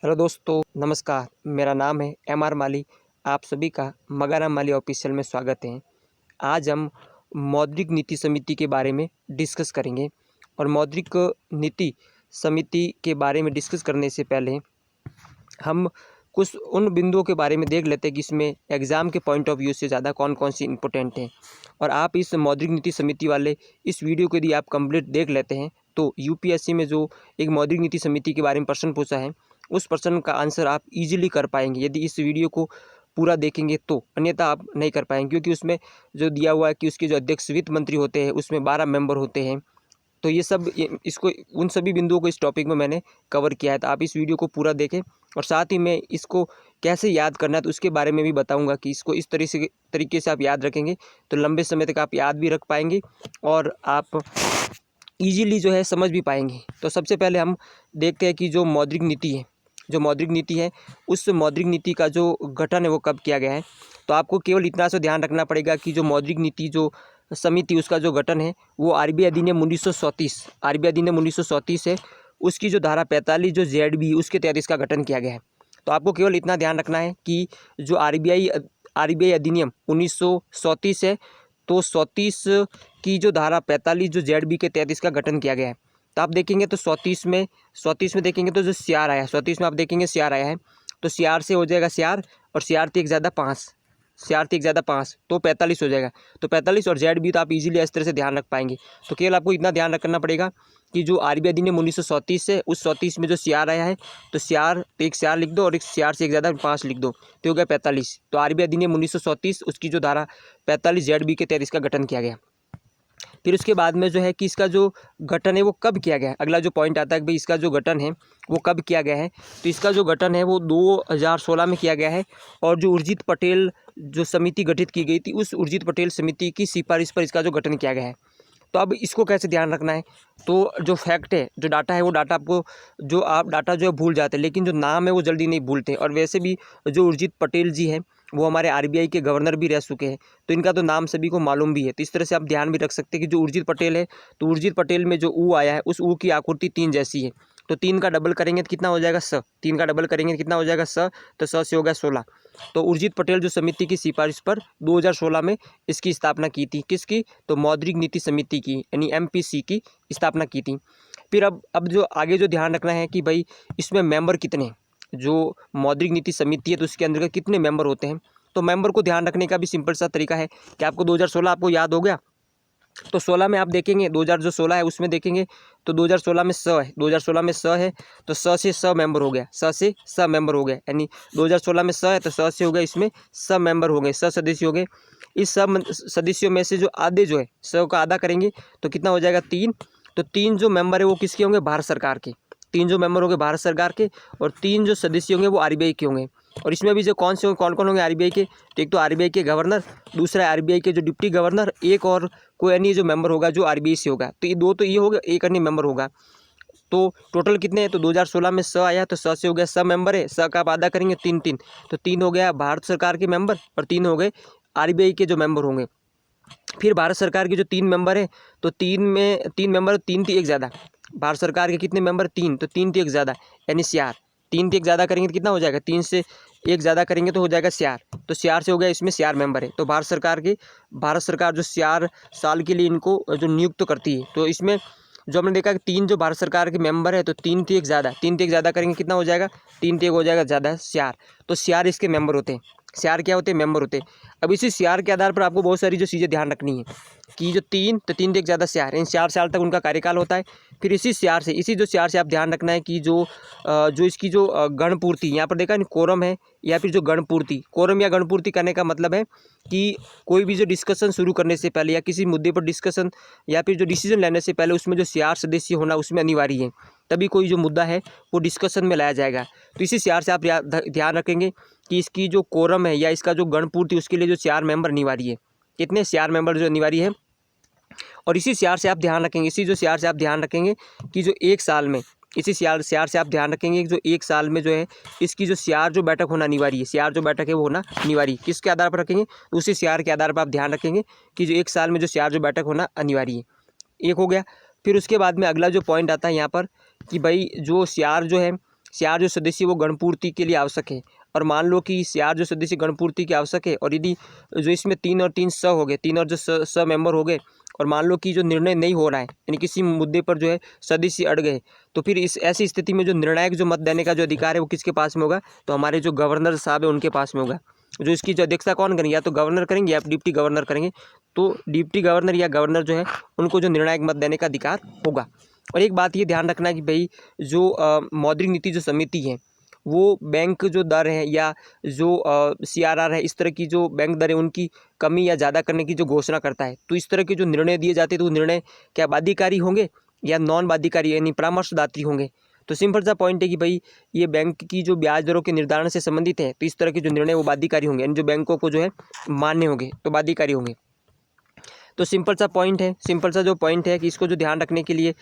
Hello दोस्तों, नमस्कार। मेरा नाम है एम.आर. माली। आप सभी का मगाराम माली ऑफिशियल में स्वागत है। आज हम मौद्रिक नीति समिति के बारे में डिस्कस करेंगे और मौद्रिक नीति समिति के बारे में डिस्कस करने से पहले हम कुछ उन बिंदुओं के बारे में देख लेते हैं कि इसमें एग्ज़ाम के पॉइंट ऑफ व्यू से ज़्यादा कौन कौन सी इंपॉर्टेंट हैं। और आप इस मौद्रिक नीति समिति वाले इस वीडियो को यदि आप कंप्लीट देख लेते हैं तो यूपीएससी में जो एक मौद्रिक नीति समिति के बारे में प्रश्न पूछा है उस प्रश्न का आंसर आप इजीली कर पाएंगे यदि इस वीडियो को पूरा देखेंगे तो, अन्यथा आप नहीं कर पाएंगे क्योंकि उसमें जो दिया हुआ है कि उसके जो अध्यक्ष वित्त मंत्री होते हैं उसमें 12 मेंबर होते हैं। तो ये सब इसको उन सभी बिंदुओं को इस टॉपिक में मैंने कवर किया है, तो आप इस वीडियो को पूरा देखें। और साथ ही मैं इसको कैसे याद करना है तो उसके बारे में भी बताऊंगा कि इसको इस तरीके से आप याद रखेंगे तो लंबे समय तक आप याद भी रख पाएंगे और आप इजीली जो है समझ भी पाएंगे। तो सबसे पहले हम देखते हैं कि जो मौद्रिक नीति है उस मौद्रिक नीति का जो गठन है वो कब किया गया है। तो आपको केवल इतना सा ध्यान रखना पड़ेगा कि जो मौद्रिक नीति जो समिति उसका जो गठन है वो आरबीआई अधिनियम 1934 है। उसकी जो धारा 45 जो जेडबी उसके तहत इसका गठन किया गया है। तो आपको केवल इतना ध्यान रखना है कि जो आरबीआई अधिनियम 1934 है तो 34 की जो धारा 45 जो जेडबी के तहत इसका गठन किया गया है। तो आप देखेंगे तो 34 में देखेंगे तो जो सीआर आया है 34 में आप देखेंगे सीआर आया है तो सीआर से हो जाएगा सीआर और सीआर 3 ज़्यादा 5 तो 45 हो जाएगा। तो 45 और जेड भी तो आप इजीली इस तरह से ध्यान रख पाएंगे। तो केवल आपको इतना ध्यान रखना पड़ेगा कि जो आरबीआई अधिनियम 1934 है उस 34 में जो सीआर आया है तो सीआर तो एक सीआर लिख दो और एक सीआर से एक ज़्यादा 5 लिख दो तो हो गया 45। तो आरबीआई अधिनियम 1934 उसकी जो धारा 45 जेड बी के तहत इसका गठन किया गया। फिर उसके बाद में जो है कि इसका जो गठन है वो कब किया गया है। अगला जो पॉइंट आता है कि भाई इसका जो गठन है वो कब किया गया है। तो इसका जो गठन है वो 2016 में किया गया है और जो उर्जित पटेल जो समिति गठित की गई थी उस उर्जित पटेल समिति की सिफारिश पर इसका जो गठन किया गया है। तो अब इसको कैसे ध्यान रखना है, तो जो फैक्ट है जो डाटा है वो डाटा आपको जो आप डाटा जो है भूल जाते हैं लेकिन जो नाम है वो जल्दी नहीं भूलते। और वैसे भी जो उर्जित पटेल जी हैं वो हमारे आरबीआई के गवर्नर भी रह चुके हैं तो इनका तो नाम सभी को मालूम भी है। तो इस तरह से आप ध्यान भी रख सकते हैं कि जो उर्जित पटेल है तो उर्जित पटेल में जो ऊ आया है उस ऊ की आकृति 3 जैसी है। तो 3 का डबल करेंगे तो कितना हो जाएगा 3 का डबल करेंगे तो कितना हो जाएगा तो से हो गया 16। तो उर्जित पटेल जो समिति की सिफारिश पर 2016 में इसकी स्थापना की थी। किसकी, तो मौद्रिक नीति समिति की यानी एमपीसी की स्थापना की थी। फिर अब जो आगे जो ध्यान रखना है कि भाई इसमें मेंबर कितने, जो मौद्रिक नीति समिति है तो उसके अंदर कितने मेंबर होते हैं। तो मेंबर को ध्यान रखने का भी सिंपल सा तरीका है कि आपको 2016 आपको याद हो गया तो 16 में आप देखेंगे 2016 है उसमें देखेंगे तो 2016 में है तो से 100 मेंबर हो गया, से 100 मेंबर हो गया यानी 2016 में है तो से हो गया, इसमें 100 मेंबर हो गए, 100 सदस्य हो गए। इस सब सदस्यों में से जो आधे जो है 100 का आधा करेंगे तो कितना हो जाएगा 3। तो 3 जो मेंबर है वो किसके होंगे, भारत सरकार के। 3 जो मेंबर होंगे भारत सरकार के और 3 जो सदस्य होंगे वो आरबीआई के होंगे। और इसमें भी जो कौन होंगे आरबीआई के, तो एक तो आरबीआई के गवर्नर, दूसरा आरबीआई के जो डिप्टी गवर्नर, एक और कोई अन्य जो मेंबर होगा जो आरबीआई से होगा। तो ये दो तो ये हो गया, एक अन्य मेंबर होगा। तो टोटल कितने हैं, तो 2016 में 100 आया तो 100 से हो गया 100 मेंबर है, 100 का आप आधा करेंगे 3 तो 3 हो गया भारत सरकार के मेंबर और 3 हो गए आरबीआई के जो मेंबर होंगे। फिर भारत सरकार के जो 3 मेंबर हैं तो 3 में 3 मेंबर 3 थी एक ज़्यादा, भारत सरकार के कितने मेंबर 3 तो 3 थी एक ज़्यादा यानी सीआर। 3 थी एक ज़्यादा करेंगे तो कितना हो जाएगा, 3 से एक ज़्यादा करेंगे तो हो जाएगा सीआर। तो सीआर से हो गया, इसमें सीआर मेंबर है। तो भारत सरकार जो सीआर साल के लिए इनको जो नियुक्त करती है तो इसमें जो हमने देखा कि 3 जो भारत सरकार के मेंबर है तो 3 थी एक ज़्यादा करेंगे कितना हो जाएगा, 3 थी एक हो जाएगा ज़्यादा सीआर। तो सीआर इसके मेंबर होते हैं, सीआर क्या होते हैं, मेंबर होते हैं। अब इसी सीआर के आधार पर आपको बहुत सारी जो चीज़ें ध्यान रखनी है कि जो 3 तो 3 थी एक ज़्यादा सीआर, इन 4 साल तक उनका कार्यकाल होता है। फिर इसी जो सीआर से आप ध्यान रखना है कि जो इसकी जो गणपूर्ति यहाँ पर देखा नहीं कोरम है या फिर जो गणपूर्ति, कोरम या गणपूर्ति करने का मतलब है कि कोई भी जो डिस्कशन शुरू करने से पहले या किसी मुद्दे पर डिस्कशन या फिर जो डिसीजन लेने से पहले उसमें जो सीआर सदस्य होना उसमें अनिवार्य है, तभी कोई जो मुद्दा है वो डिस्कशन में लाया जाएगा। तो इसी सीआर से आप ध्यान रखेंगे कि इसकी जो कोरम है या इसका जो गणपूर्ति उसके लिए जो 4 मेंबर अनिवार्य है, कितने 4 मेंबर जो अनिवार्य है। और इसी सीआर से आप ध्यान रखेंगे कि जो एक साल में इसी सीआर से आप ध्यान रखेंगे कि जो एक साल में जो है इसकी जो सीआर जो बैठक होना अनिवार्य है, सीआर जो बैठक है वो होना अनिवार्य। किसके आधार पर रखेंगे, उसी सीआर के आधार पर आप ध्यान रखेंगे कि जो एक साल में जो सीआर जो बैठक होना अनिवार्य है। एक हो गया। फिर उसके बाद में अगला जो पॉइंट आता है यहाँ पर कि भाई जो सीआर जो है CR जो सदस्य वो गणपूर्ति के लिए आवश्यक है, और मान लो कि CR जो सदस्य गणपूर्ति के आवश्यक है, और यदि जो इसमें 3 और 3 स हो गए, 3 और जो स मेंबर हो गए, और मान लो कि जो निर्णय नहीं हो रहा है, यानी किसी मुद्दे पर जो है सदस्य अड़ गए, तो फिर इस ऐसी स्थिति में जो निर्णायक जो मत देने का जो अधिकार है वो किसके पास में होगा? तो हमारे जो गवर्नर साहब है उनके पास में होगा। जो इसकी जो अध्यक्षता कौन करेंगे? या तो गवर्नर करेंगे या डिप्टी गवर्नर करेंगे। तो डिप्टी गवर्नर या गवर्नर जो है उनको जो निर्णायक मत देने का अधिकार होगा। और एक बात ये ध्यान रखना कि भाई जो मौद्रिक नीति जो समिति है वो बैंक जो दर है या जो CRR है, इस तरह की जो बैंक दर है उनकी कमी या ज़्यादा करने की जो घोषणा करता है। तो इस तरह के जो निर्णय दिए जाते हैं तो वो निर्णय क्या बाध्यकारी होंगे या नॉन बाध्यकारी यानी परामर्शदात्री होंगे? तो सिंपल सा पॉइंट है कि भाई ये बैंक की जो ब्याज दरों के निर्धारण से संबंधित है, तो इस तरह के जो निर्णय वो बाध्यकारी होंगे, यानी जो बैंकों को जो है मान्य होंगे, तो बाध्यकारी होंगे। तो सिंपल सा पॉइंट है, सिंपल सा जो पॉइंट है कि इसको जो ध्यान रखने के लिए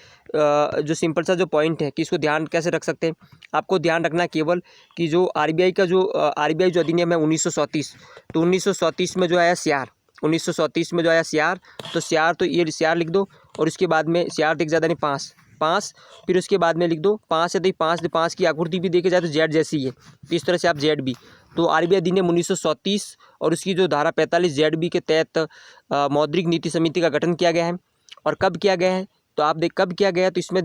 जो सिंपल सा जो पॉइंट है कि इसको ध्यान कैसे रख सकते हैं? आपको ध्यान रखना केवल कि जो RBI का जो RBI जो अधिनियम है 1937, तो 1937 में जो आया CR, 1937 में जो आया CR, तो CR तो ये CR लिख दो, और उसके बाद में CR देख ज़्यादा नहीं 5, फिर उसके बाद में लिख दो 5 है, तो 5 की आकृति भी देखे जाए तो Z जैसी है, तो इस तरह से आप ZB। तो RBI अधिनियम 1937 और उसकी जो धारा 45 ZB के तहत मौद्रिक नीति समिति का गठन किया गया है। और कब किया गया है? तो आप देख कब किया गया है, तो इसमें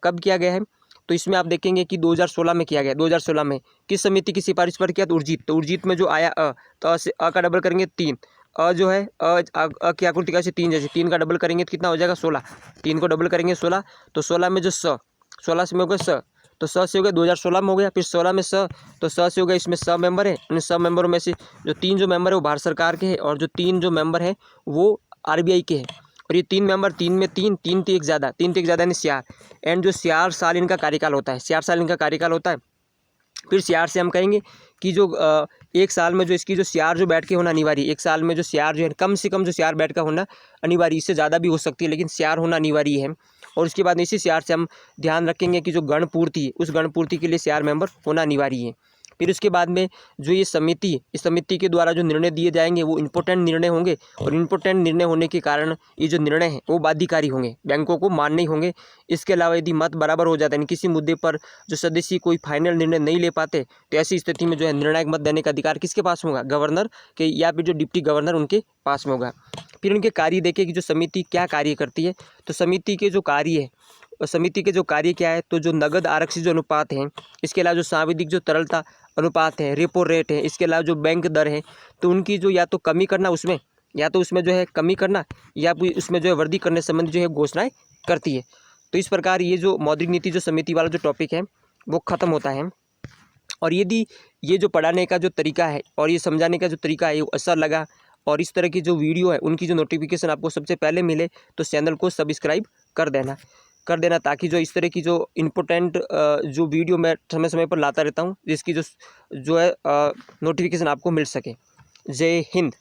कब किया गया है? तो इसमें आप देखेंगे कि 2016 में किया गया। 2016 में किस समिति की सिफारिश पर किया? तो उर्जित। तो उर्जित में जो आया तो अ से अ का डबल करेंगे 3, जो है अ की आकृति कैसे 3 जैसे, 3 का डबल करेंगे तो कितना हो जाएगा? 16। 3 को डबल करेंगे 16, तो 16 में जो 16 से में हो गया स, तो 100 से हो गया 2016 में हो गया। फिर 16 में 100, तो 100 से हो गया, इसमें 100 मेंबर है। इन 100 मेंबरों में से जो 3 जो मेंबर है वो भारत सरकार के हैं, और जो 3 जो मेंबर है वो RBI के हैं। और ये 3 मेंबर, 3 में 3 तो एक ज़्यादा, 3 तो एक ज़्यादा यानी CR। एंड जो CR साल इनका कार्यकाल होता है, CR साल इनका कार्यकाल होता है। फिर CR से हम कहेंगे कि जो एक साल में जो इसकी जो CR जो बैठ के होना अनिवार्य है, एक साल में जो CR जो है कम से कम जो CR बैठ का होना अनिवार्य, इससे ज़्यादा भी हो सकती है लेकिन CR होना अनिवार्य है। और उसके बाद इसी CR से हम ध्यान रखेंगे कि जो गणपूर्ति है उस गणपूर्ति के लिए CR मेंबर होना अनिवार्य है। फिर उसके बाद में जो ये समिति है, इस समिति के द्वारा जो निर्णय दिए जाएंगे वो इम्पोर्टेंट निर्णय होंगे, और इम्पोर्टेंट निर्णय होने के कारण ये जो निर्णय हैं वो बाध्यकारी होंगे, बैंकों को मान्य होंगे। इसके अलावा यदि मत बराबर हो जाता है, किसी मुद्दे पर जो सदस्य कोई फाइनल निर्णय नहीं ले पाते, तो ऐसी स्थिति में जो है निर्णायक मत देने का अधिकार किसके पास होगा? गवर्नर के या फिर जो डिप्टी गवर्नर उनके पास में होगा। फिर उनके कार्य देखें कि जो समिति क्या कार्य करती है। तो समिति के जो कार्य है, समिति के जो कार्य क्या है, तो जो नगद आरक्षित जो अनुपात हैं, इसके अलावा जो सांविधिक जो तरलता अनुपात है, रेपो रेट है, इसके अलावा जो बैंक दर है, तो उनकी जो या तो कमी करना उसमें, या तो उसमें जो है कमी करना, या फिर उसमें जो है वृद्धि करने संबंधी जो है घोषणाएं करती है। तो इस प्रकार ये जो मौद्रिक नीति जो समिति वाला जो टॉपिक है वो ख़त्म होता है। और यदि ये जो पढ़ाने का जो तरीका है और ये समझाने का जो तरीका है वो अच्छा लगा, और इस तरह की जो वीडियो है उनकी जो नोटिफिकेशन आपको सबसे पहले मिले, तो चैनल को सब्सक्राइब कर देना ताकि जो इस तरह की जो इम्पोर्टेंट जो वीडियो मैं समय समय पर लाता रहता हूँ, जिसकी जो है नोटिफिकेशन आपको मिल सके। जय हिंद।